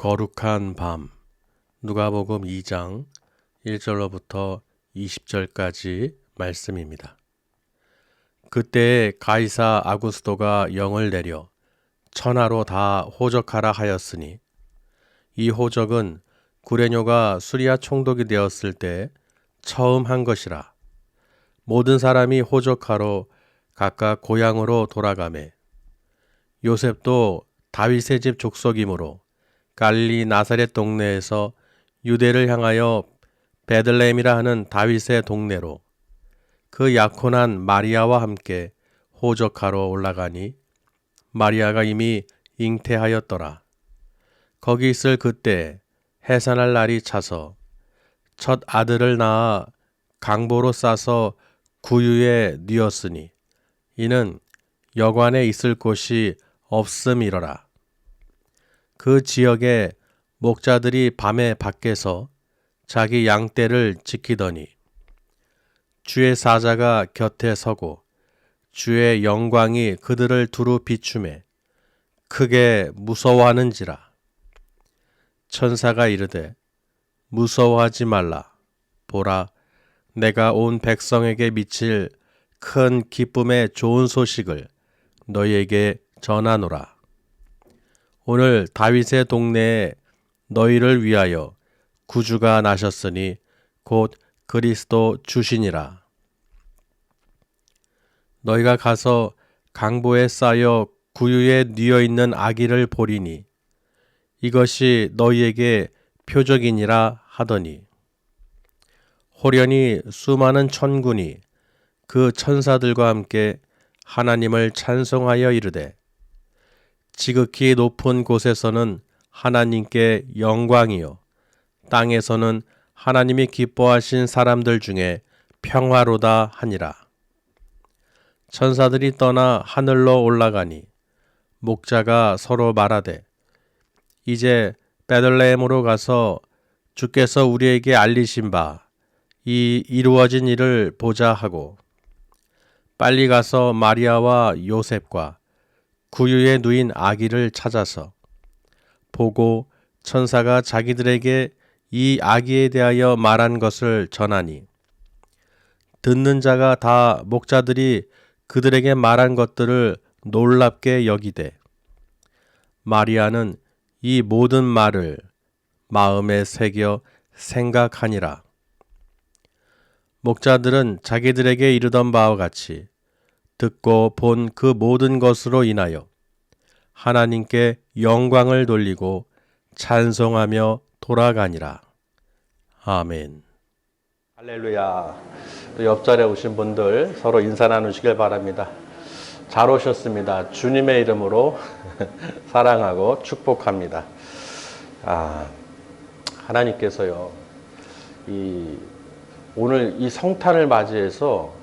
거룩한 밤. 누가복음 2장 1절로부터 20절까지 말씀입니다. 그때 가이사 아구스도가 영을 내려 천하로 다 호적하라 하였으니 이 호적은 구레뇨가 수리아 총독이 되었을 때 처음 한 것이라. 모든 사람이 호적하러 각각 고향으로 돌아가매 요셉도 다윗의 집 족속이므로 갈릴리 나사렛 동네에서 유대를 향하여 베들레헴이라 하는 다윗의 동네로 그 약혼한 마리아와 함께 호적하러 올라가니 마리아가 이미 잉태하였더라. 거기 있을 그때 해산할 날이 차서 첫 아들을 낳아 강보로 싸서 구유에 뉘었으니 이는 여관에 있을 곳이 없음이러라. 그 지역에 목자들이 밤에 밖에서 자기 양떼를 지키더니 주의 사자가 곁에 서고 주의 영광이 그들을 두루 비추매 크게 무서워하는지라. 천사가 이르되 무서워하지 말라. 보라, 내가 온 백성에게 미칠 큰 기쁨의 좋은 소식을 너희에게 전하노라. 오늘 다윗의 동네에 너희를 위하여 구주가 나셨으니 곧 그리스도 주시니라. 너희가 가서 강보에 쌓여 구유에 뉘어 있는 아기를 보리니 이것이 너희에게 표적이니라 하더니 호련히 수많은 천군이 그 천사들과 함께 하나님을 찬송하여 이르되 지극히 높은 곳에서는 하나님께 영광이요 땅에서는 하나님이 기뻐하신 사람들 중에 평화로다 하니라. 천사들이 떠나 하늘로 올라가니 목자가 서로 말하되 이제 베들레헴으로 가서 주께서 우리에게 알리신 바 이 이루어진 일을 보자 하고 빨리 가서 마리아와 요셉과 구유에 누인 아기를 찾아서 보고 천사가 자기들에게 이 아기에 대하여 말한 것을 전하니 듣는 자가 다 목자들이 그들에게 말한 것들을 놀랍게 여기되 마리아는 이 모든 말을 마음에 새겨 생각하니라. 목자들은 자기들에게 이르던 바와 같이 듣고 본 그 모든 것으로 인하여 하나님께 영광을 돌리고 찬송하며 돌아가니라. 아멘. 할렐루야. 또 옆자리에 오신 분들 서로 인사 나누시길 바랍니다. 잘 오셨습니다. 주님의 이름으로 사랑하고 축복합니다. 하나님께서요, 오늘 이 성탄을 맞이해서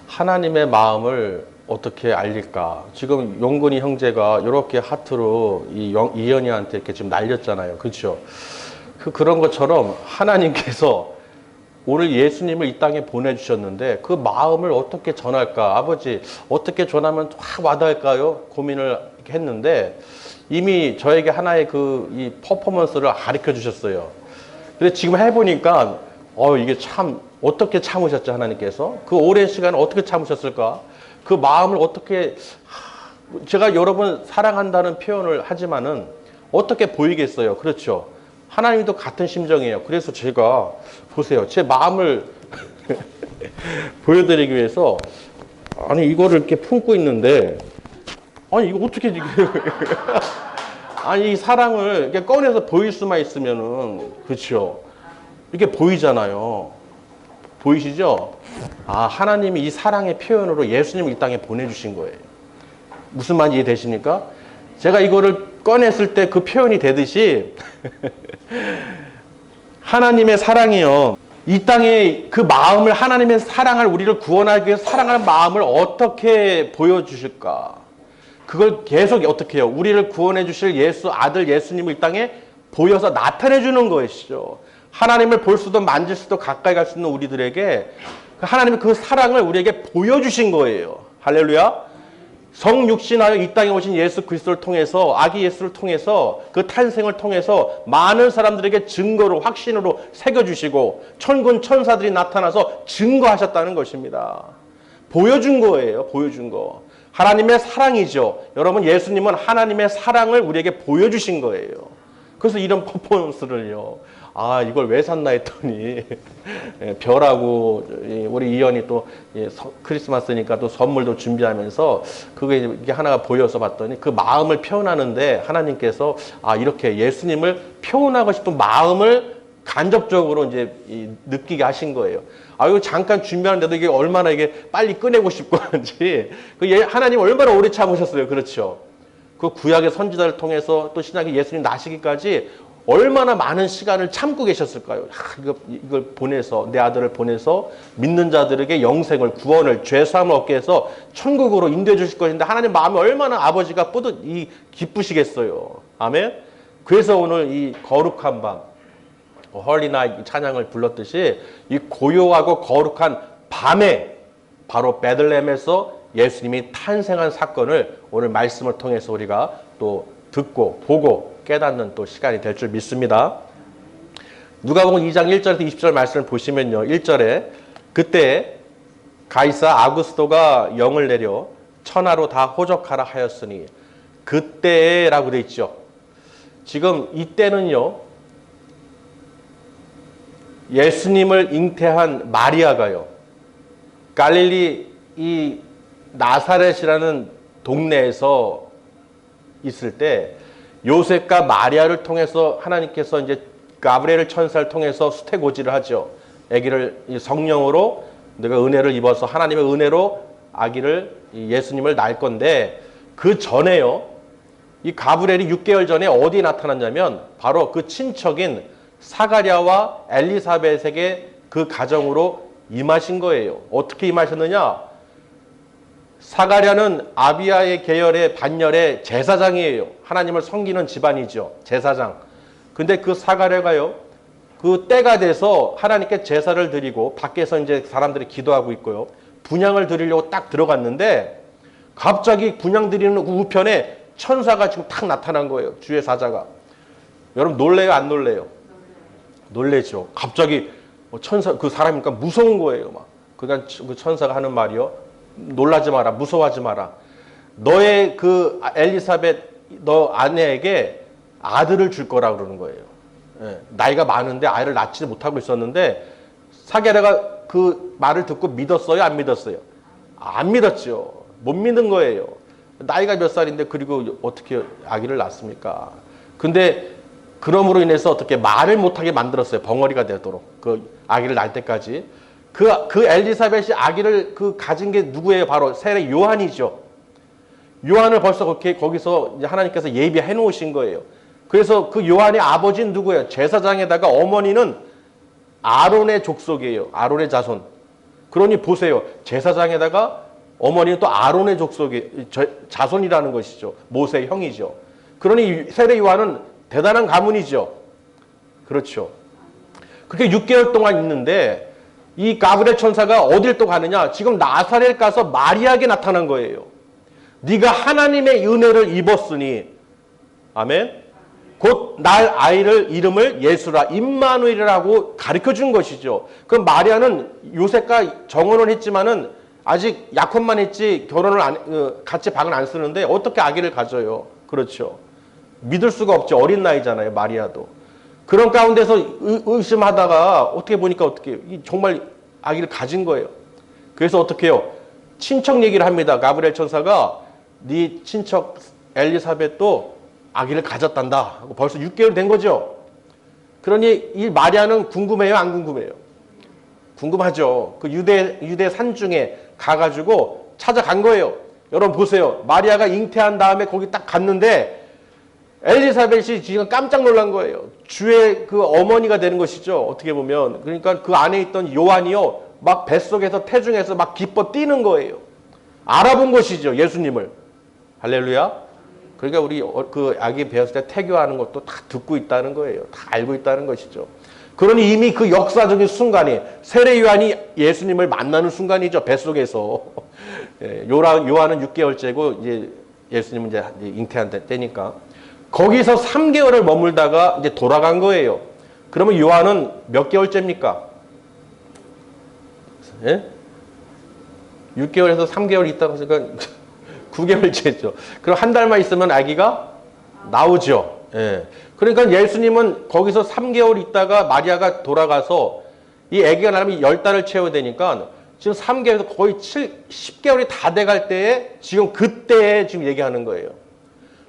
하나님의 마음을 어떻게 알릴까? 지금 용근이 형제가 이렇게 하트로 이현이한테 이렇게 지금 날렸잖아요. 그렇죠? 그런 것처럼 하나님께서 오늘 예수님을 이 땅에 보내주셨는데 그 마음을 어떻게 전할까? 아버지, 어떻게 전하면 확 와닿을까요? 고민을 했는데 이미 저에게 하나의 이 퍼포먼스를 가르쳐 주셨어요. 근데 지금 해보니까 이게 참 어떻게 참으셨죠? 하나님께서 그 오랜 시간을 어떻게 참으셨을까? 그 마음을 어떻게 제가 여러분 사랑한다는 표현을 하지만은 어떻게 보이겠어요? 그렇죠? 하나님도 같은 심정이에요. 그래서 제가 보세요. 제 마음을 보여드리기 위해서 이거를 이렇게 품고 있는데 이거 어떻게 이 사랑을 이렇게 꺼내서 보일 수만 있으면은 그렇죠. 이렇게 보이잖아요. 보이시죠? 하나님이 이 사랑의 표현으로 예수님을 이 땅에 보내주신 거예요. 무슨 말인지 이해되십니까? 제가 이거를 꺼냈을 때 그 표현이 되듯이 하나님의 사랑이요. 이 땅에 그 마음을 하나님의 사랑을 우리를 구원하기 위해서 사랑할 마음을 어떻게 보여주실까? 그걸 계속 어떻게 해요? 우리를 구원해 주실 아들 예수님을 이 땅에 보여서 나타내 주는 것이죠. 하나님을 볼 수도 만질 수도 가까이 갈 수 있는 우리들에게 하나님의 그 사랑을 우리에게 보여주신 거예요. 할렐루야. 성육신하여 이 땅에 오신 예수 그리스도를 통해서, 아기 예수를 통해서, 그 탄생을 통해서 많은 사람들에게 증거로, 확신으로 새겨주시고 천군 천사들이 나타나서 증거하셨다는 것입니다. 보여준 거예요. 보여준 거. 하나님의 사랑이죠. 여러분, 예수님은 하나님의 사랑을 우리에게 보여주신 거예요. 그래서 이런 퍼포먼스를요. 아, 이걸 왜 샀나 했더니 별하고 우리 이현이 또 크리스마스니까 또 선물도 준비하면서 그게 이게 하나가 보여서 봤더니 그 마음을 표현하는데 하나님께서 아, 이렇게 예수님을 표현하고 싶은 마음을 간접적으로 이제 느끼게 하신 거예요. 아, 이거 잠깐 준비하는데도 이게 얼마나 이게 빨리 꺼내고 싶고 하는지. 하나님 얼마나 오래 참으셨어요. 그렇죠. 그 구약의 선지자를 통해서 또 신약의 예수님 나시기까지 얼마나 많은 시간을 참고 계셨을까요? 이걸 보내서, 내 아들을 보내서 믿는 자들에게 영생을, 구원을, 죄사함을 얻게 해서 천국으로 인도해 주실 것인데 하나님 마음이 얼마나 아버지가 기쁘시겠어요. 아멘? 그래서 오늘 이 거룩한 밤, 홀리 나잇 찬양을 불렀듯이 이 고요하고 거룩한 밤에 바로 베들레헴에서 예수님이 탄생한 사건을 오늘 말씀을 통해서 우리가 또 듣고 보고 깨닫는 또 시간이 될 줄 믿습니다. 누가복음 2장 1절에서 20절 말씀을 보시면요. 1절에 그때 가이사 아구스토가 영을 내려 천하로 다 호적하라 하였으니 그때라고 돼 있죠. 지금 이때는요. 예수님을 잉태한 마리아가요. 갈릴리 이 나사렛이라는 동네에서 있을 때 요셉과 마리아를 통해서 하나님께서 이제 가브리엘 천사를 통해서 수태고지를 하죠. 아기를 성령으로 내가 은혜를 입어서 하나님의 은혜로 아기를 예수님을 낳을 건데 그 전에요. 이 가브리엘이 6개월 전에 어디에 나타났냐면 바로 그 친척인 사가랴와 엘리사벳에게 그 가정으로 임하신 거예요. 어떻게 임하셨느냐? 사가랴는 아비야의 계열의 반열의 제사장이에요. 하나님을 섬기는 집안이죠. 제사장. 근데 그 사가랴가요. 그 때가 돼서 하나님께 제사를 드리고 밖에서 이제 사람들이 기도하고 있고요. 분향을 드리려고 딱 들어갔는데 갑자기 분향 드리는 우편에 천사가 지금 탁 나타난 거예요. 주의 사자가. 여러분 놀래요? 안 놀래요? 놀래죠. 갑자기 천사 그 사람이니까 무서운 거예요. 막. 그러니까 그 천사가 하는 말이요. 놀라지 마라. 무서워하지 마라. 너의 그 엘리사벳 너 아내에게 아들을 줄 거라 그러는 거예요. 예, 나이가 많은데 아이를 낳지 못하고 있었는데 사게라가 그 말을 듣고 믿었어요? 안 믿었어요? 안 믿었죠. 못 믿는 거예요. 나이가 몇 살인데 그리고 어떻게 아기를 낳습니까? 근데 그럼으로 인해서 어떻게 말을 못하게 만들었어요. 벙어리가 되도록. 그 아기를 낳을 때까지. 그 엘리사벳이 아기를 가진 게 누구예요? 바로 세례 요한이죠. 요한을 벌써 거기서 이제 하나님께서 예비해 놓으신 거예요. 그래서 그 요한의 아버지는 누구예요? 제사장에다가 어머니는 아론의 족속이에요. 아론의 자손. 그러니 보세요. 제사장에다가 어머니는 또 아론의 족속의 자손이라는 것이죠. 모세의 형이죠. 그러니 세례 요한은 대단한 가문이죠. 그렇죠. 그렇게 6개월 동안 있는데 이 가브리엘 천사가 어딜 또 가느냐? 지금 나사렛 가서 마리아에게 나타난 거예요. 네가 하나님의 은혜를 입었으니 아멘. 곧 날 아이를 이름을 예수라 임마누엘이라고 가르쳐 준 것이죠. 그럼 마리아는 요셉과 정혼을 했지만은 아직 약혼만 했지 결혼을 같이 방을 안 쓰는데 어떻게 아기를 가져요? 그렇죠. 믿을 수가 없죠. 어린 나이잖아요. 마리아도. 그런 가운데서 의심하다가 어떻게 보니까 정말 아기를 가진 거예요. 그래서 어떻게 해요? 친척 얘기를 합니다. 가브리엘 천사가 네 친척 엘리사벳도 아기를 가졌단다 하고 벌써 6개월 된 거죠. 그러니 이 마리아는 궁금해요? 안 궁금해요? 궁금하죠. 그 유대 산중에 가가지고 찾아간 거예요. 여러분 보세요. 마리아가 잉태한 다음에 거기 딱 갔는데 엘리사벳이 지금 깜짝 놀란 거예요. 주의 그 어머니가 되는 것이죠. 어떻게 보면. 그러니까 그 안에 있던 요한이요. 막 뱃속에서 태중에서 막 기뻐 뛰는 거예요. 알아본 것이죠. 예수님을. 할렐루야. 그러니까 우리 그 아기 배웠을 때 태교하는 것도 다 듣고 있다는 거예요. 다 알고 있다는 것이죠. 그러니 이미 그 역사적인 순간이 세례 요한이 예수님을 만나는 순간이죠. 뱃속에서. 요한은 6개월째고 이제 예수님은 이제 잉태한 때니까. 거기서 3개월을 머물다가 이제 돌아간 거예요. 그러면 요한은 몇 개월째입니까? 예? 6개월에서 3개월 있다고 하니까 9개월째죠. 그럼 한 달만 있으면 아기가 나오죠. 예. 그러니까 예수님은 거기서 3개월 있다가 마리아가 돌아가서 이 아기가 나면 10달을 채워야 되니까 지금 3개월에서 거의 10개월이 다 돼갈 때에 지금 그때에 지금 얘기하는 거예요.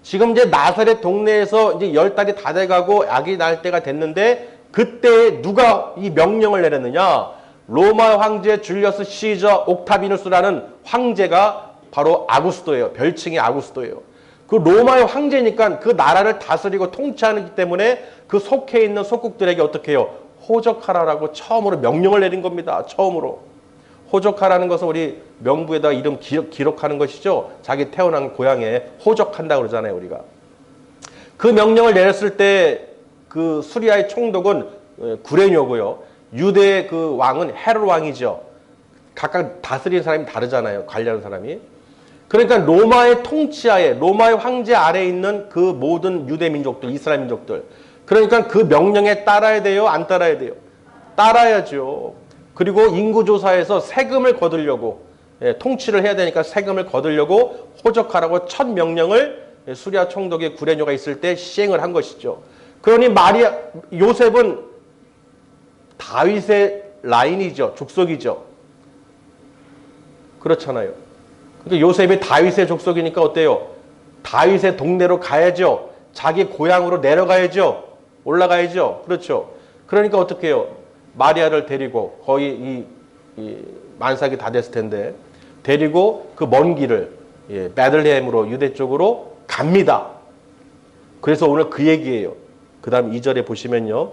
지금 이제 나사렛 동네에서 이제 10달이 다 돼가고 아기 낳을 때가 됐는데 그때 누가 이 명령을 내렸느냐? 로마 황제 줄리어스 시저 옥타비누스라는 황제가 바로 아구스토예요. 별칭이 아구스토예요. 그 로마의 황제니까 그 나라를 다스리고 통치하기 때문에 그 속해 있는 속국들에게 어떻게 해요? 호적하라라고 처음으로 명령을 내린 겁니다. 처음으로. 호적하라는 것은 우리 명부에다 이름 기록하는 것이죠. 자기 태어난 고향에 호적한다 그러잖아요, 우리가. 그 명령을 내렸을 때 그 수리아의 총독은 구레뇨고요. 유대의 그 왕은 헤롯 왕이죠. 각각 다스리는 사람이 다르잖아요. 관리하는 사람이. 그러니까 로마의 통치하에 로마의 황제 아래에 있는 그 모든 유대 민족들, 이스라엘 민족들. 그러니까 그 명령에 따라야 돼요? 안 따라야 돼요? 따라야죠. 그리고 인구조사에서 세금을 거두려고 통치를 해야 되니까 세금을 거두려고 호적하라고 첫 명령을 수리아 총독의 구레뇨가 있을 때 시행을 한 것이죠. 그러니 요셉은 다윗의 라인이죠. 족속이죠. 그렇잖아요. 그러니까 요셉이 다윗의 족속이니까 어때요? 다윗의 동네로 가야죠. 자기 고향으로 내려가야죠. 올라가야죠. 그렇죠. 그러니까 어떻게 해요? 마리아를 데리고 거의 이 만삭이 다 됐을 텐데 데리고 그 먼 길을 베들레헴으로 유대 쪽으로 갑니다. 그래서 오늘 그 얘기예요. 그 다음 2절에 보시면요.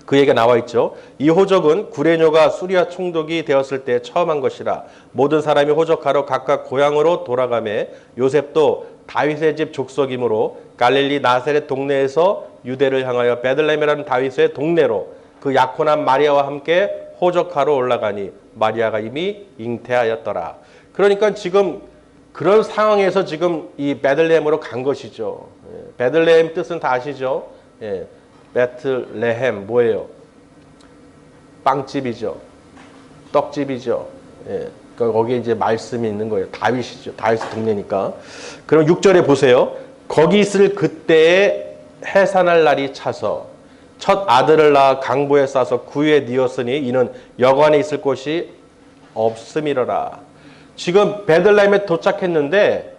그 얘기가 나와 있죠. 이 호적은 구레뇨가 수리아 총독이 되었을 때 처음 한 것이라 모든 사람이 호적하러 각각 고향으로 돌아가매 요셉도 다윗의 집 족속이므로 갈릴리 나사렛 동네에서 유대를 향하여 베들레헴이라는 다윗의 동네로 그 약혼한 마리아와 함께 호적하러 올라가니 마리아가 이미 잉태하였더라. 그러니까 지금 그런 상황에서 지금 이 베들레헴으로 간 것이죠. 베들레헴 뜻은 다 아시죠? 베틀레헴 뭐예요? 빵집이죠. 떡집이죠. 그러니까 거기에 이제 말씀이 있는 거예요. 다윗이죠. 다윗의 동네니까. 그럼 6절에 보세요. 거기 있을 그때에 해산할 날이 차서 첫 아들을 낳아 강보에 싸서 구유에 뉘었으니 이는 여관에 있을 곳이 없음이러라. 지금 베들레헴에 도착했는데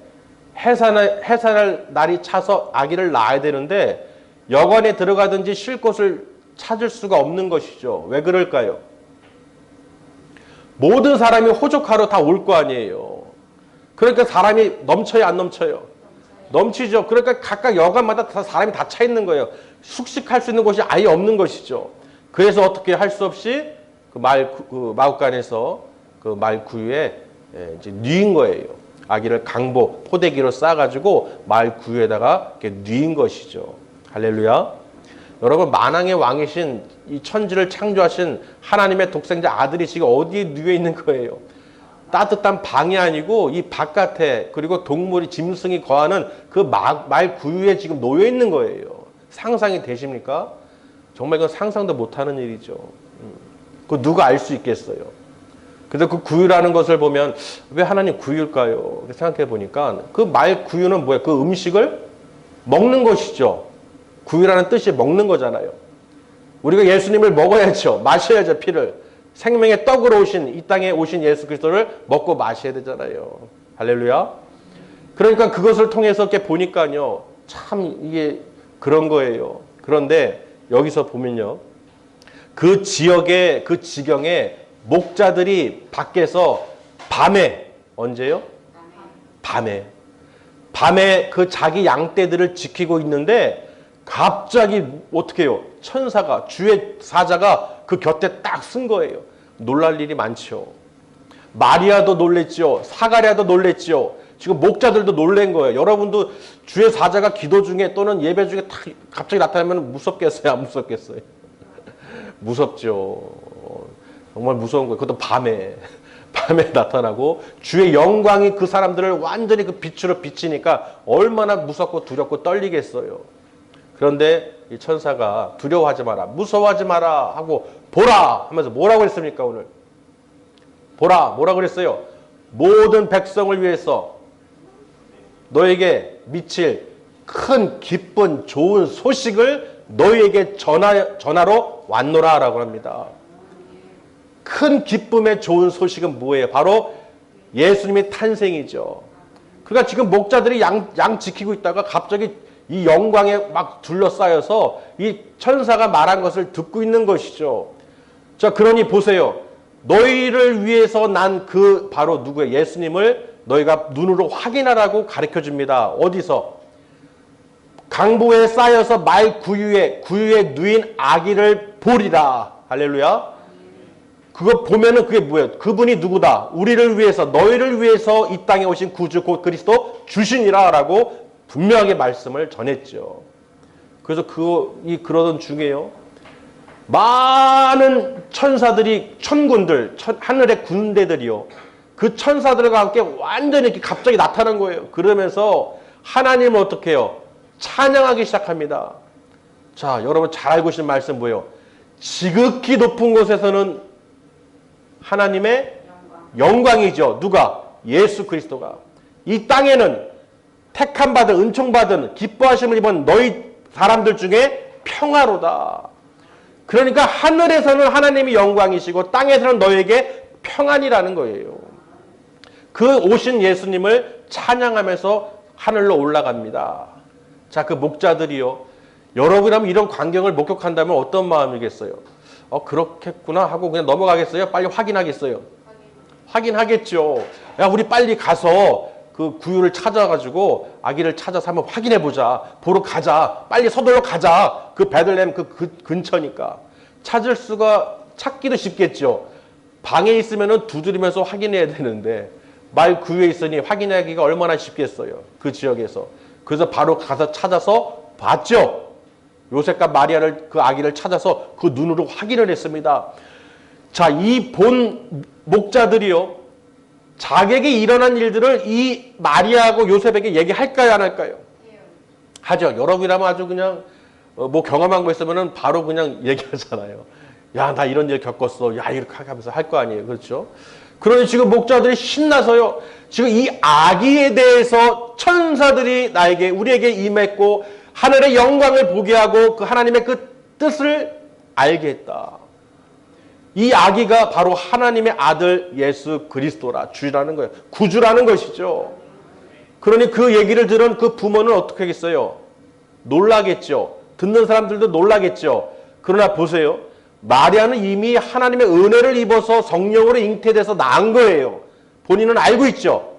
해산할 날이 차서 아기를 낳아야 되는데 여관에 들어가든지 쉴 곳을 찾을 수가 없는 것이죠. 왜 그럴까요? 모든 사람이 호적하러 다 올 거 아니에요. 그러니까 사람이 넘쳐요, 안 넘쳐요? 넘치죠. 그러니까 각각 여관마다 다 사람이 다 차 있는 거예요. 숙식할 수 있는 곳이 아예 없는 것이죠. 그래서 어떻게 할 수 없이 그 마구간에서 그 말 구유에 이제 뉘인 거예요. 아기를 강보, 포대기로 싸가지고 말 구유에다가 이렇게 뉘인 것이죠. 할렐루야. 여러분, 만왕의 왕이신 이 천지를 창조하신 하나님의 독생자 아들이 지금 어디에 누워 있는 거예요? 따뜻한 방이 아니고 이 바깥에, 그리고 동물이 짐승이 거하는 그 말 구유에 지금 놓여 있는 거예요. 상상이 되십니까? 정말 이건 상상도 못하는 일이죠. 그 누가 알 수 있겠어요? 그래서 그 구유라는 것을 보면 왜 하나님 구유일까요? 생각해 보니까 그 말 구유는 뭐예요? 그 음식을 먹는 것이죠. 구유라는 뜻이 먹는 거잖아요. 우리가 예수님을 먹어야죠. 마셔야죠, 피를. 생명의 떡으로 오신, 이 땅에 오신 예수 그리스도를 먹고 마셔야 되잖아요. 할렐루야. 그러니까 그것을 통해서 이렇게 보니까요. 참 이게 그런 거예요. 그런데 여기서 보면요. 그 지역에, 그 지경에 목자들이 밖에서 밤에, 언제요? 밤에 그 자기 양떼들을 지키고 있는데 갑자기 어떻게 해요? 천사가, 주의 사자가 그 곁에 딱 쓴 거예요. 놀랄 일이 많죠. 마리아도 놀랬죠. 사가랴도 놀랬죠. 지금 목자들도 놀란 거예요. 여러분도 주의 사자가 기도 중에 또는 예배 중에 딱 갑자기 나타나면 무섭겠어요? 안 무섭겠어요? 무섭죠. 정말 무서운 거예요. 그것도 밤에 나타나고 주의 영광이 그 사람들을 완전히 그 빛으로 비치니까 얼마나 무섭고 두렵고 떨리겠어요. 그런데 이 천사가 두려워하지 마라, 무서워하지 마라 하고 보라 하면서 뭐라고 했습니까? 오늘 보라 뭐라고 그랬어요? 모든 백성을 위해서 너에게 미칠 큰 기쁜 좋은 소식을 너희에게 전하러 왔노라 라고 합니다. 큰 기쁨의 좋은 소식은 뭐예요? 바로 예수님의 탄생이죠. 그러니까 지금 목자들이 양 지키고 있다가 갑자기 이 영광에 막 둘러싸여서 이 천사가 말한 것을 듣고 있는 것이죠. 자, 그러니 보세요. 너희를 위해서 난 그 바로 누구예요? 예수님을 너희가 눈으로 확인하라고 가르쳐 줍니다. 어디서? 강보에 쌓여서 말 구유에 누인 아기를 보리라. 할렐루야. 그거 보면은 그게 뭐예요? 그분이 누구다? 우리를 위해서, 너희를 위해서 이 땅에 오신 구주 곧 그리스도 주시니라 라고 분명하게 말씀을 전했죠. 그래서 그러던 중에요. 많은 천사들이, 천군들, 하늘의 군대들이요. 그 천사들과 함께 완전히 이렇게 갑자기 나타난 거예요. 그러면서 하나님을 어떻게 해요? 찬양하기 시작합니다. 자, 여러분 잘 알고 계신 말씀 뭐예요? 지극히 높은 곳에서는 하나님의 영광이죠. 누가? 예수 그리스도가. 이 땅에는 택함받은, 은총받은, 기뻐하심을 입은 너희 사람들 중에 평화로다. 그러니까 하늘에서는 하나님이 영광이시고 땅에서는 너에게 평안이라는 거예요. 그 오신 예수님을 찬양하면서 하늘로 올라갑니다. 자, 그 목자들이요. 여러분이라면 이런 광경을 목격한다면 어떤 마음이겠어요? 그렇겠구나 하고 그냥 넘어가겠어요? 빨리 확인하겠어요? 확인하겠죠. 야, 우리 빨리 가서 그 구유를 찾아가지고 아기를 찾아서 한번 확인해보자. 보러 가자. 빨리 서둘러 가자. 그 베들레헴 그 근처니까. 찾기도 쉽겠죠. 방에 있으면은 두드리면서 확인해야 되는데 말 구유에 있으니 확인하기가 얼마나 쉽겠어요. 그 지역에서. 그래서 바로 가서 찾아서 봤죠. 요셉과 마리아를, 그 아기를 찾아서 그 눈으로 확인을 했습니다. 자, 이 본 목자들이요. 자기에게 일어난 일들을 이 마리아하고 요셉에게 얘기할까요, 안 할까요? 하죠. 여러분이라면 아주 그냥 뭐 경험한 거 있으면은 바로 그냥 얘기하잖아요. 야, 나 이런 일 겪었어. 야, 이렇게 하면서 할 거 아니에요. 그렇죠? 그러니 지금 목자들이 신나서요. 지금 이 아기에 대해서 천사들이 우리에게 임했고 하늘의 영광을 보게 하고 그 하나님의 그 뜻을 알게 했다. 이 아기가 바로 하나님의 아들 예수 그리스도라, 주라는 거예요. 구주라는 것이죠. 그러니 그 얘기를 들은 그 부모는 어떻게 하겠어요? 놀라겠죠. 듣는 사람들도 놀라겠죠. 그러나 보세요. 마리아는 이미 하나님의 은혜를 입어서 성령으로 잉태돼서 낳은 거예요. 본인은 알고 있죠.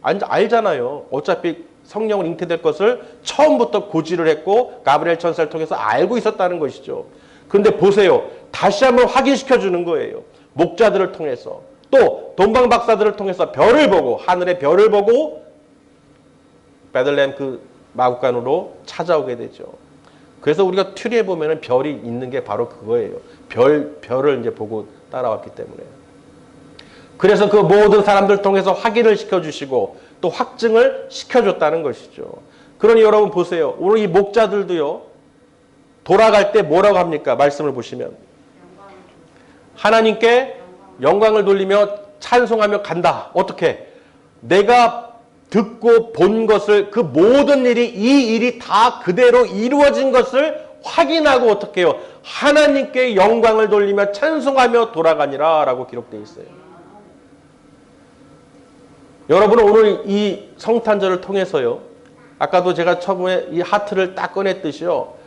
알잖아요. 어차피 성령으로 잉태될 것을 처음부터 고지를 했고 가브리엘 천사를 통해서 알고 있었다는 것이죠. 그런데 보세요. 다시 한번 확인시켜 주는 거예요. 목자들을 통해서, 또 동방박사들을 통해서 별을 보고, 하늘의 별을 보고 베들레헴 그 마구간으로 찾아오게 되죠. 그래서 우리가 튜리에 보면은 별이 있는 게 바로 그거예요. 별을 이제 보고 따라왔기 때문에. 그래서 그 모든 사람들 통해서 확인을 시켜주시고 또 확증을 시켜줬다는 것이죠. 그러니 여러분 보세요. 오늘 이 목자들도요. 돌아갈 때 뭐라고 합니까? 말씀을 보시면. 하나님께 영광을 돌리며 찬송하며 간다. 어떻게? 내가 듣고 본 것을, 그 모든 이 일이 다 그대로 이루어진 것을 확인하고 어떻게 해요? 하나님께 영광을 돌리며 찬송하며 돌아가니라 라고 기록되어 있어요. 여러분은 오늘 이 성탄절을 통해서요. 아까도 제가 처음에 이 하트를 딱 꺼냈듯이요.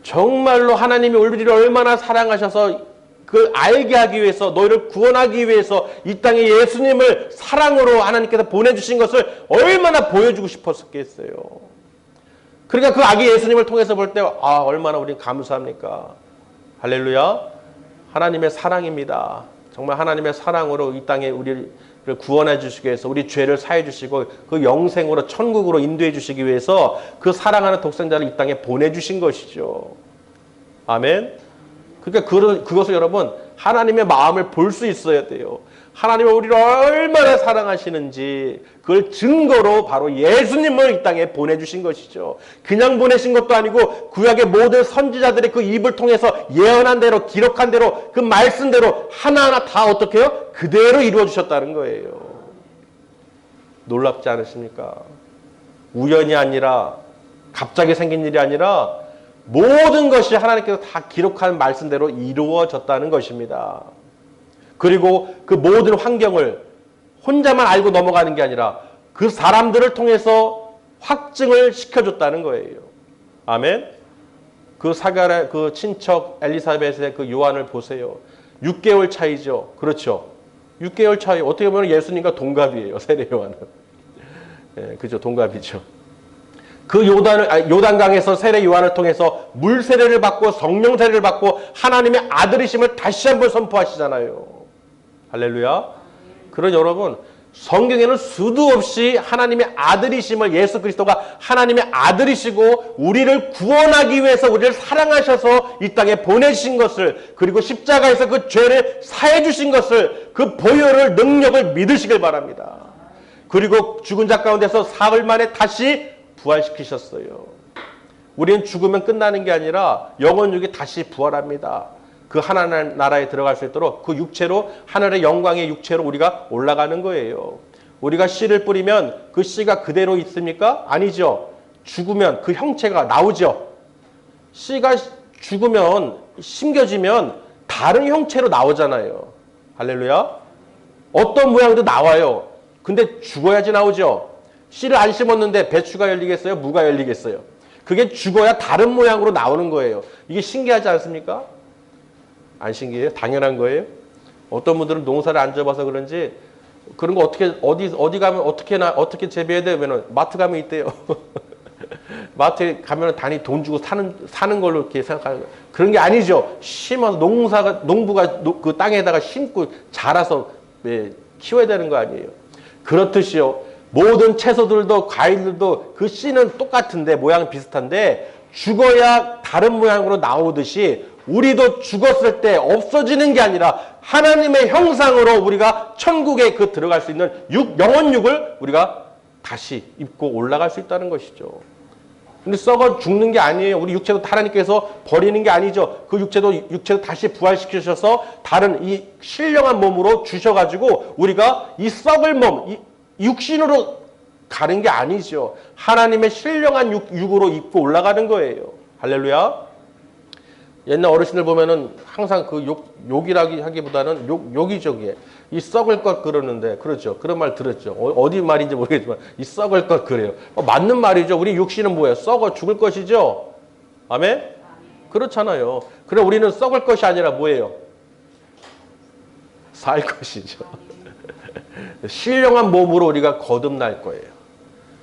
정말로 하나님이 우리를 얼마나 사랑하셔서 그걸 알게 하기 위해서, 너희를 구원하기 위해서 이 땅에 예수님을 사랑으로 하나님께서 보내주신 것을 얼마나 보여주고 싶었겠어요. 그러니까 그 아기 예수님을 통해서 볼 때 얼마나 우리는 감사합니까? 할렐루야. 하나님의 사랑입니다. 정말 하나님의 사랑으로 이 땅에 우리를 구원해 주시기 위해서, 우리 죄를 사해 주시고 그 영생으로 천국으로 인도해 주시기 위해서 그 사랑하는 독생자를 이 땅에 보내주신 것이죠. 아멘. 그러니까 그것을 여러분 하나님의 마음을 볼 수 있어야 돼요. 하나님은 우리를 얼마나 사랑하시는지 그걸 증거로 바로 예수님을 이 땅에 보내주신 것이죠. 그냥 보내신 것도 아니고 구약의 모든 선지자들의 그 입을 통해서 예언한 대로 기록한 대로 그 말씀대로 하나하나 다 어떻게 해요? 그대로 이루어 주셨다는 거예요. 놀랍지 않으십니까? 우연이 아니라 갑자기 생긴 일이 아니라 모든 것이 하나님께서 다 기록한 말씀대로 이루어졌다는 것입니다. 그리고 그 모든 환경을 혼자만 알고 넘어가는 게 아니라 그 사람들을 통해서 확증을 시켜줬다는 거예요. 아멘. 그 사가랴 그 친척 엘리사벳의 그 요한을 보세요. 6개월 차이죠. 그렇죠. 6개월 차이. 어떻게 보면 예수님과 동갑이에요. 세례 요한은. 예, 그죠. 동갑이죠. 그 요단강에서 세례 요한을 통해서 물 세례를 받고 성령 세례를 받고 하나님의 아들이심을 다시 한번 선포하시잖아요. 할렐루야. 그런 여러분, 성경에는 수도 없이 하나님의 아들이심을 예수 그리스도가 하나님의 아들이시고 우리를 구원하기 위해서 우리를 사랑하셔서 이 땅에 보내신 것을 그리고 십자가에서 그 죄를 사해 주신 것을 그 보혈을 능력을 믿으시길 바랍니다. 그리고 죽은 자 가운데서 사흘 만에 다시 부활시키셨어요. 우리는 죽으면 끝나는 게 아니라 영원육이 다시 부활합니다. 그 하나님 나라에 들어갈 수 있도록 그 육체로 하늘의 영광의 육체로 우리가 올라가는 거예요. 우리가 씨를 뿌리면 그 씨가 그대로 있습니까? 아니죠. 죽으면 그 형체가 나오죠. 씨가 죽으면 심겨지면 다른 형체로 나오잖아요. 할렐루야. 어떤 모양도 나와요. 근데 죽어야지 나오죠. 씨를 안 심었는데 배추가 열리겠어요? 무가 열리겠어요? 그게 죽어야 다른 모양으로 나오는 거예요. 이게 신기하지 않습니까? 안 신기해요? 당연한 거예요. 어떤 분들은 농사를 안 접어서 그런지 그런 거 어디 가면 어떻게 재배해야 되면 마트 가면 있대요. 마트에 가면 단위 돈 주고 사는 걸로 이렇게 생각하는 거예요. 그런 게 아니죠. 심어서 농부가 그 땅에다가 심고 자라서 키워야 되는 거 아니에요. 그렇듯이요. 모든 채소들도 과일들도 그 씨는 똑같은데 모양은 비슷한데 죽어야 다른 모양으로 나오듯이 우리도 죽었을 때 없어지는 게 아니라 하나님의 형상으로 우리가 천국에 들어갈 수 있는 영혼육을 우리가 다시 입고 올라갈 수 있다는 것이죠. 근데 썩어 죽는 게 아니에요. 우리 육체도 하나님께서 버리는 게 아니죠. 그 육체도 다시 부활시키셔서 다른 이 신령한 몸으로 주셔가지고 우리가 이 썩을 몸, 이 육신으로 가는 게 아니죠. 하나님의 신령한 육으로 입고 올라가는 거예요. 할렐루야. 옛날 어르신들 보면은 항상 그 욕이라기 하기보다는 욕이죠. 이 썩을 것 그러는데, 그렇죠. 그런 말 들었죠. 어디 말인지 모르겠지만, 이 썩을 것 그래요. 맞는 말이죠. 우리 육신은 뭐예요? 썩어 죽을 것이죠. 아멘? 그렇잖아요. 그래, 우리는 썩을 것이 아니라 뭐예요? 살 것이죠. 신령한 몸으로 우리가 거듭날 거예요.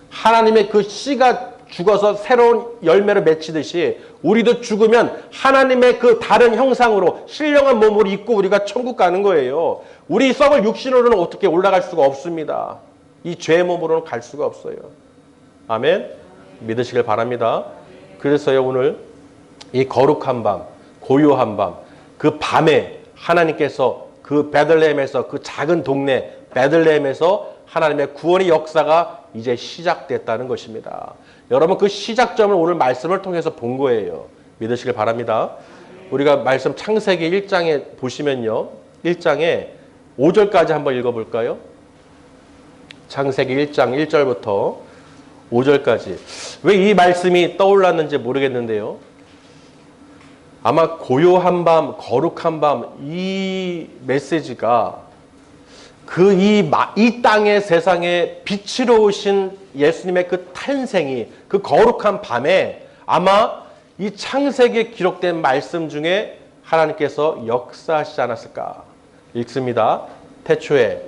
하나님의 그 씨가 죽어서 새로운 열매를 맺히듯이 우리도 죽으면 하나님의 그 다른 형상으로 신령한 몸으로 입고 우리가 천국 가는 거예요. 우리 썩을 육신으로는 어떻게 올라갈 수가 없습니다. 이 죄의 몸으로는 갈 수가 없어요. 아멘. 믿으시길 바랍니다. 그래서요, 오늘 이 거룩한 밤, 고요한 밤, 그 밤에 하나님께서 그 베들레헴에서 그 작은 동네 베들레헴에서 하나님의 구원의 역사가 이제 시작됐다는 것입니다. 여러분, 그 시작점을 오늘 말씀을 통해서 본 거예요. 믿으시길 바랍니다. 우리가 말씀 창세기 1장에 보시면요. 1장에 5절까지 한번 읽어볼까요? 창세기 1장 1절부터 5절까지. 왜 이 말씀이 떠올랐는지 모르겠는데요. 아마 고요한 밤, 거룩한 밤, 이 메시지가 이 땅의 세상에 빛으로 오신 예수님의 그 탄생이 그 거룩한 밤에 아마 이 창세기에 기록된 말씀 중에 하나님께서 역사하시지 않았을까. 읽습니다. 태초에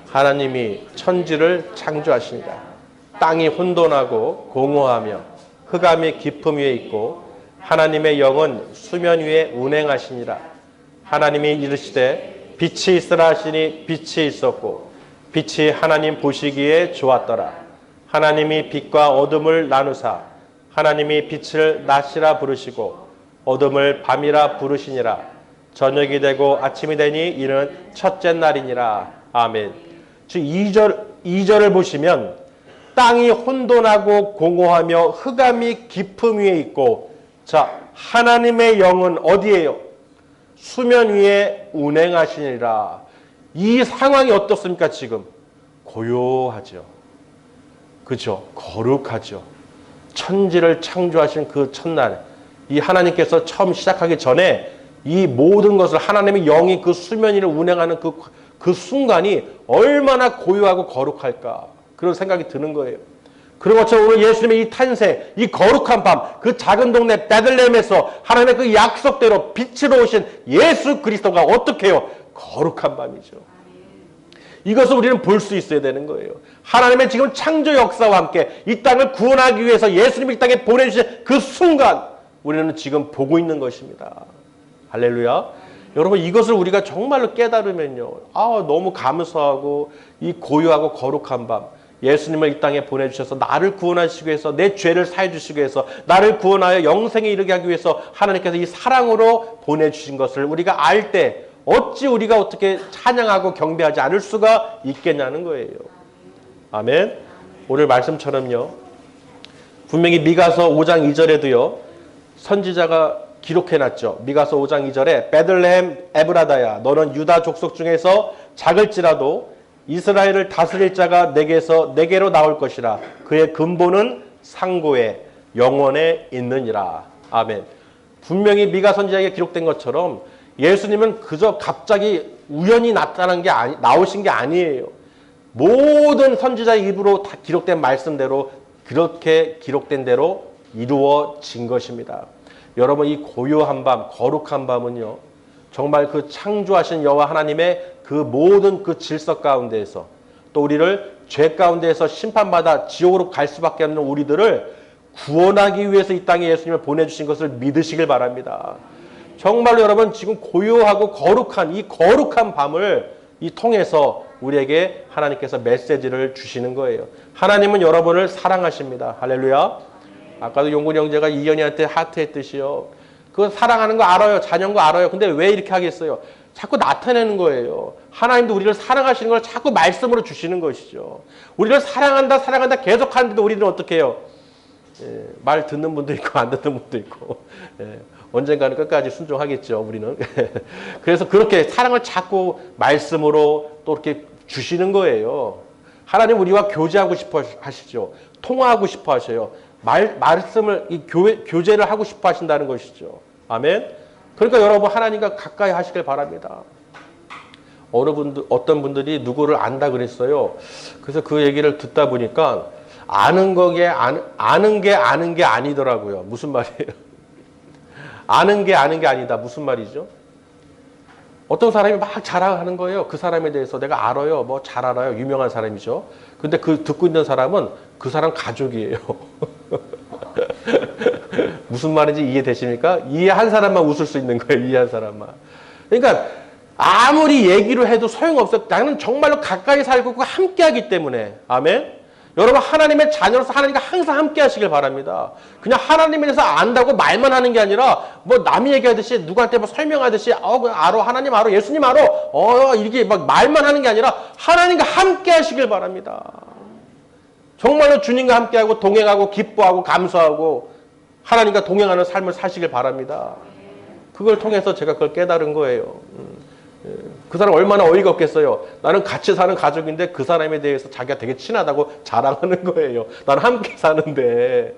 하나님이 천지를 창조하시니라. 땅이 혼돈하고 공허하며 흑암이 깊음 위에 있고 하나님의 영은 수면 위에 운행하시니라. 하나님이 이르시되 빛이 있으라 하시니 빛이 있었고 빛이 하나님 보시기에 좋았더라. 하나님이 빛과 어둠을 나누사 하나님이 빛을 낮이라 부르시고 어둠을 밤이라 부르시니라. 저녁이 되고 아침이 되니 이는 첫째 날이니라. 아멘. 즉 2절을 보시면 땅이 혼돈하고 공허하며 흑암이 깊음 위에 있고, 자, 하나님의 영은 어디에요? 수면 위에 운행하시니라. 이 상황이 어떻습니까? 지금 고요하죠. 그렇죠? 거룩하죠. 천지를 창조하신 그 첫날, 이 하나님께서 처음 시작하기 전에 이 모든 것을 하나님의 영이 그 수면 위를 운행하는 그 순간이 얼마나 고요하고 거룩할까, 그런 생각이 드는 거예요. 그런 것처럼 오늘 예수님의 이 탄생, 이 거룩한 밤, 그 작은 동네 베들레헴에서 하나님의 그 약속대로 빛으로 오신 예수 그리스도가 어떻게 해요? 거룩한 밤이죠. 이것을 우리는 볼 수 있어야 되는 거예요. 하나님의 지금 창조 역사와 함께 이 땅을 구원하기 위해서 예수님을 이 땅에 보내주신 그 순간 우리는 지금 보고 있는 것입니다. 할렐루야. 여러분, 이것을 우리가 정말로 깨달으면요, 너무 감사하고 이 고요하고 거룩한 밤, 예수님을 이 땅에 보내주셔서 나를 구원하시기 위해서, 내 죄를 사해 주시기 위해서, 나를 구원하여 영생에 이르게 하기 위해서 하나님께서 이 사랑으로 보내주신 것을 우리가 알 때 어찌 우리가 어떻게 찬양하고 경배하지 않을 수가 있겠냐는 거예요. 아멘. 오늘 말씀처럼요, 분명히 미가서 5장 2절에도요 선지자가 기록해놨죠. 미가서 5장 2절에 베들레헴 에브라다야, 너는 유다 족속 중에서 작을지라도 이스라엘을 다스릴 자가 내게로 나올 것이라. 그의 근본은 상고에 영원에 있느니라. 아멘. 분명히 미가 선지자에게 기록된 것처럼 예수님은 그저 갑자기 우연히 나오신 게 아니에요. 모든 선지자의 입으로 다 기록된 말씀대로, 그렇게 기록된 대로 이루어진 것입니다. 여러분, 이 고요한 밤, 거룩한 밤은요, 정말 그 창조하신 여호와 하나님의 그 모든 그 질서 가운데에서, 또 우리를 죄 가운데에서 심판받아 지옥으로 갈 수밖에 없는 우리들을 구원하기 위해서 이 땅에 예수님을 보내주신 것을 믿으시길 바랍니다. 정말로 여러분, 지금 고요하고 거룩한 이 거룩한 밤을 이 통해서 우리에게 하나님께서 메시지를 주시는 거예요. 하나님은 여러분을 사랑하십니다. 할렐루야. 아까도 용군 형제가 이현이한테 하트했듯이요, 그거 사랑하는 거 알아요. 자녀인 거 알아요. 근데 왜 이렇게 하겠어요? 자꾸 나타내는 거예요. 하나님도 우리를 사랑하시는 걸 자꾸 말씀으로 주시는 것이죠. 우리를 사랑한다 계속 하는데도 우리는 어떻게 해요? 말 듣는 분도 있고 안 듣는 분도 있고, 언젠가는 끝까지 순종하겠죠, 우리는. 그래서 그렇게 사랑을 자꾸 말씀으로 또 이렇게 주시는 거예요. 하나님 우리와 교제하고 싶어 하시죠. 통화하고 싶어 하셔요. 말씀을, 교제를 하고 싶어 하신다는 것이죠. 아멘. 그러니까 여러분, 하나님과 가까이 하시길 바랍니다. 어떤 분들이 누구를 안다 그랬어요. 그래서 그 얘기를 듣다 보니까 아는 게 아니더라고요. 무슨 말이에요? 아는 게 아니다. 무슨 말이죠? 어떤 사람이 막 자랑하는 거예요. 그 사람에 대해서 내가 알아요. 뭐 잘 알아요. 유명한 사람이죠. 근데 그 듣고 있는 사람은 그 사람 가족이에요. 무슨 말인지 이해되십니까? 이해한 사람만 웃을 수 있는 거예요. 이해한 사람만. 그러니까 아무리 얘기를 해도 소용없어요. 나는 정말로 가까이 살고 함께하기 때문에. 아멘. 여러분, 하나님의 자녀로서 하나님과 항상 함께 하시길 바랍니다. 그냥 하나님에 대해서 안다고 말만 하는 게 아니라 뭐 남이 얘기하듯이 누구한테 뭐 설명하듯이 알아, 하나님 알아, 예수님 알아, 이렇게 막 말만 하는 게 아니라 하나님과 함께 하시길 바랍니다. 정말로 주님과 함께하고 동행하고 기뻐하고 감사하고 하나님과 동행하는 삶을 사시길 바랍니다. 그걸 통해서 제가 그걸 깨달은 거예요. 그 사람 얼마나 어이가 없겠어요. 나는 같이 사는 가족인데 그 사람에 대해서 자기가 되게 친하다고 자랑하는 거예요. 나는 함께 사는데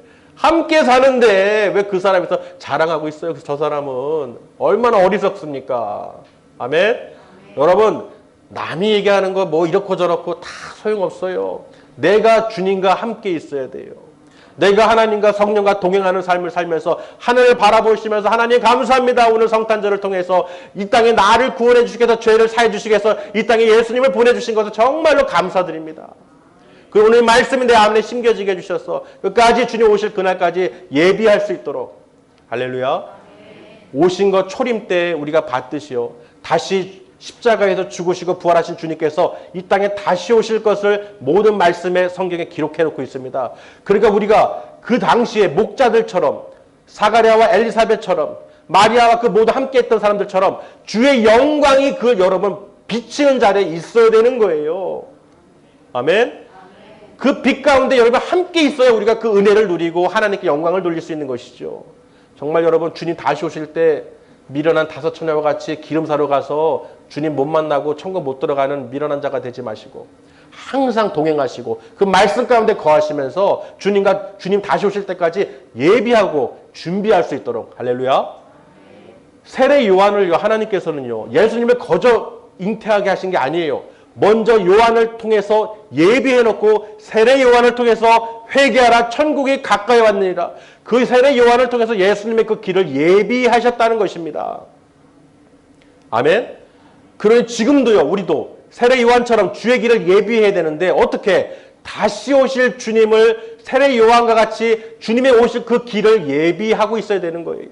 왜 그 사람에서 자랑하고 있어요? 저 사람은 얼마나 어리석습니까? 아멘? 여러분, 남이 얘기하는 거 뭐 이렇고 저렇고 다 소용없어요. 내가 주님과 함께 있어야 돼요. 내가 하나님과 성령과 동행하는 삶을 살면서 하늘을 바라보시면서 하나님 감사합니다. 오늘 성탄절을 통해서 이 땅에 나를 구원해 주시기 위해서, 죄를 사해 주시기 위해서 이 땅에 예수님을 보내주신 것을 정말로 감사드립니다. 그리고 오늘 말씀이 내 안에 심겨지게 해주셔서 끝까지 주님 오실 그날까지 예비할 수 있도록, 할렐루야, 오신 것 초림 때 우리가 받듯이요, 다시 십자가에서 죽으시고 부활하신 주님께서 이 땅에 다시 오실 것을 모든 말씀에 성경에 기록해 놓고 있습니다. 그러니까 우리가 그 당시에 목자들처럼, 사가랴와 엘리사벳처럼 마리아와 그 모두 함께 했던 사람들처럼 주의 영광이 그 여러분 비치는 자리에 있어야 되는 거예요. 아멘. 그 빛 가운데 여러분 함께 있어야 우리가 그 은혜를 누리고 하나님께 영광을 돌릴 수 있는 것이죠. 정말 여러분 주님 다시 오실 때 미련한 다섯 처녀와 같이 기름 사러 가서 주님 못 만나고 천국 못 들어가는 미련한 자가 되지 마시고 항상 동행하시고 그 말씀 가운데 거하시면서 주님 다시 오실 때까지 예비하고 준비할 수 있도록 할렐루야. 세례 요한을요 하나님께서는요 예수님을 거저 잉태하게 하신 게 아니에요. 먼저 요한을 통해서 예비해놓고 세례 요한을 통해서 회개하라 천국이 가까이 왔느니라. 그 세례 요한을 통해서 예수님의 그 길을 예비하셨다는 것입니다. 아멘. 그러니 지금도요 우리도 세례 요한처럼 주의 길을 예비해야 되는데 어떻게 다시 오실 주님을 세례 요한과 같이 주님의 오실 그 길을 예비하고 있어야 되는 거예요.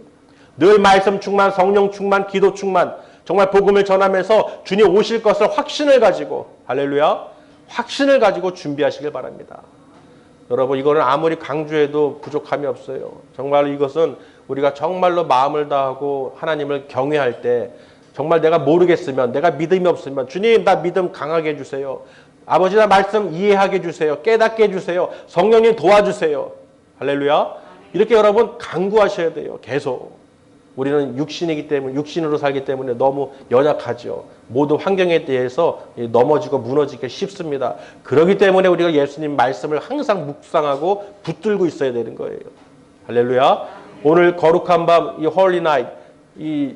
늘 말씀 충만, 성령 충만, 기도 충만, 정말 복음을 전하면서 주님 오실 것을 확신을 가지고 할렐루야 확신을 가지고 준비하시길 바랍니다. 여러분 이거는 아무리 강조해도 부족함이 없어요. 정말 이것은 우리가 정말로 마음을 다하고 하나님을 경외할 때 정말 내가 모르겠으면 내가 믿음이 없으면 주님 나 믿음 강하게 해주세요. 아버지 나 말씀 이해하게 해주세요. 깨닫게 해주세요. 성령님 도와주세요. 할렐루야. 이렇게 여러분 간구하셔야 돼요. 계속. 우리는 육신이기 때문에 육신으로 살기 때문에 너무 연약하죠. 모든 환경에 대해서 넘어지고 무너지기 쉽습니다. 그렇기 때문에 우리가 예수님 말씀을 항상 묵상하고 붙들고 있어야 되는 거예요. 할렐루야. 오늘 거룩한 밤 이 홀리 나잇 이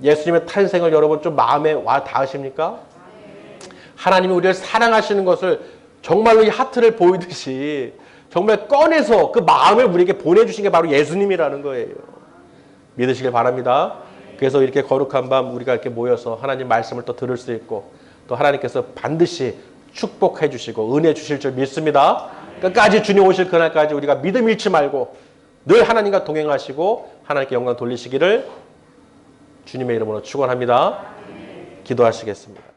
예수님의 탄생을 여러분 좀 마음에 와 닿으십니까? 하나님이 우리를 사랑하시는 것을 정말로 이 하트를 보이듯이 정말 꺼내서 그 마음을 우리에게 보내주신 게 바로 예수님이라는 거예요. 믿으시길 바랍니다. 그래서 이렇게 거룩한 밤 우리가 이렇게 모여서 하나님 말씀을 또 들을 수 있고 또 하나님께서 반드시 축복해 주시고 은혜 주실 줄 믿습니다. 끝까지 주님 오실 그날까지 우리가 믿음 잃지 말고 늘 하나님과 동행하시고 하나님께 영광 돌리시기를 주님의 이름으로 축원합니다. 기도하시겠습니다.